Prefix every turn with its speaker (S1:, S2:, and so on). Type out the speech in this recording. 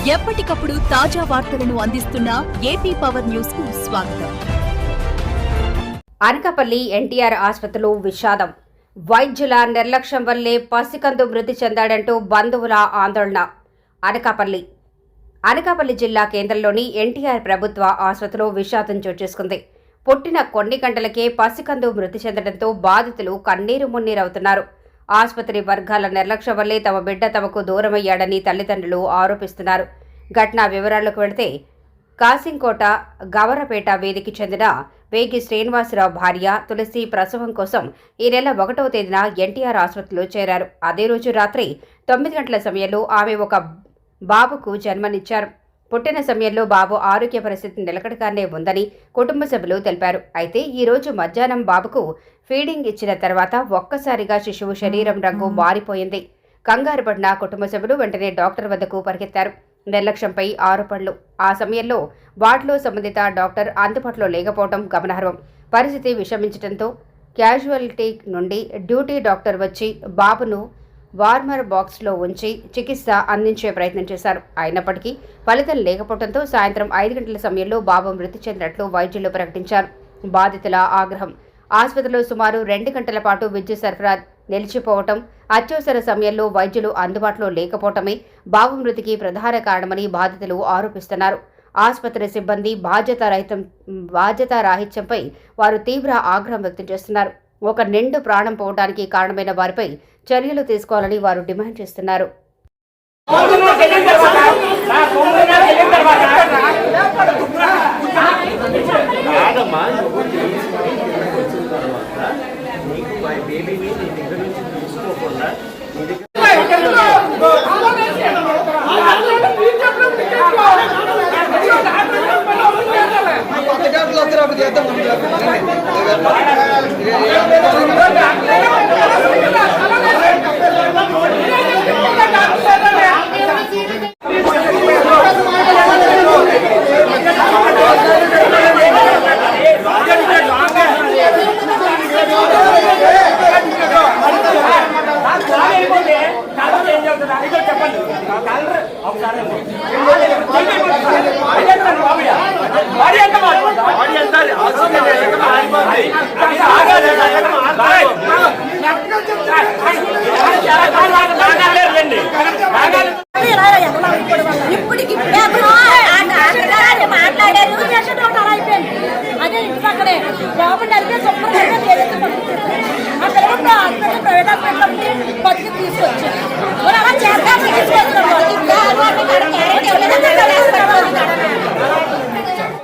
S1: ఎప్పటికప్పుడు తాజా వార్తలను అందిస్తున్న ఏపీ పవర్ న్యూస్ కు స్వాగతం.
S2: అనకాపల్లి ఎన్టీఆర్ ఆసుపత్రిలో విషాదం. వైద్యుల నిర్లక్ష్యం వల్లే పసికందు మృతి చెందాడంటూ బంధువుల ఆందోళన. అనకాపల్లి జిల్లా కేంద్రంలోని ఎన్టీఆర్ ప్రభుత్వ ఆసుపత్రిలో విషాదం చోటు చేసుకుంది. పుట్టిన కొన్ని గంటలకే పసికందు మృతి చెందడంతో బాధితులు కన్నీరు మున్నీరవుతున్నారు. ఆసుపత్రి వర్గాల నిర్లక్ష్యం వల్లే తమ బిడ్డ తమకు దూరమయ్యాడని తల్లిదండ్రులు ఆరోపిస్తున్నారు. ఘటనా వివరాలకు వెళితే కాసింకోట గవరపేట వీధికి చెందిన వేగి శ్రీనివాసరావు భార్య తులసి ప్రసవం కోసం ఈ నెల 1వ తేదీన ఎన్టీఆర్ ఆసుపత్రిలో చేరారు. అదే రోజు రాత్రి 9 గంటల సమయంలో ఆమె ఒక బాబుకు జన్మనిచ్చారు. పుట్టిన సమయంలో బాబు ఆరోగ్య పరిస్థితి నిలకడగానే ఉందని కుటుంబ సభ్యులు తెలిపారు. అయితే ఈ రోజు మధ్యాహ్నం బాబుకు ఫీడింగ్ ఇచ్చిన తర్వాత ఒక్కసారిగా శిశువు శరీరం రంగు మారిపోయింది. కంగారు పడిన కుటుంబ సభ్యులు వెంటనే డాక్టర్ వద్దకు పరిగెత్తారు. నిర్లక్ష్యంపై ఆరోపణలు. ఆ సమయంలో వార్డులో సంబంధిత డాక్టర్ అందుబాటులో లేకపోవడం గమనార్హం. పరిస్థితి విషమించడంతో క్యాజువాలిటీ నుండి డ్యూటీ డాక్టర్ వచ్చి బాబును వార్మర్ బాక్స్లో ఉంచి చికిత్స అందించే ప్రయత్నం చేశారు. అయినప్పటికీ ఫలితం లేకపోవడంతో సాయంత్రం 5 గంటల సమయంలో బాబు మృతి చెందినట్లు వైద్యులు ప్రకటించారు. బాధితుల ఆగ్రహం. ఆసుపత్రిలో సుమారు 2 గంటల పాటు విద్యుత్ సరఫరా నిలిచిపోవటం, అత్యవసర సమయంలో వైద్యులు అందుబాటులో లేకపోవటమే బాబు మృతికి ప్రధాన కారణమని బాధితులు ఆరోపిస్తున్నారు. ఆసుపత్రి సిబ్బంది బాధ్యతారాహిత్యంపై వారు తీవ్ర ఆగ్రహం వ్యక్తం చేస్తున్నారు. ఒక నిండు ప్రాణం పోవడానికి కారణమైన వారిపై చర్యలు తీసుకోవాలని వారు డిమాండ్ చేస్తున్నారు.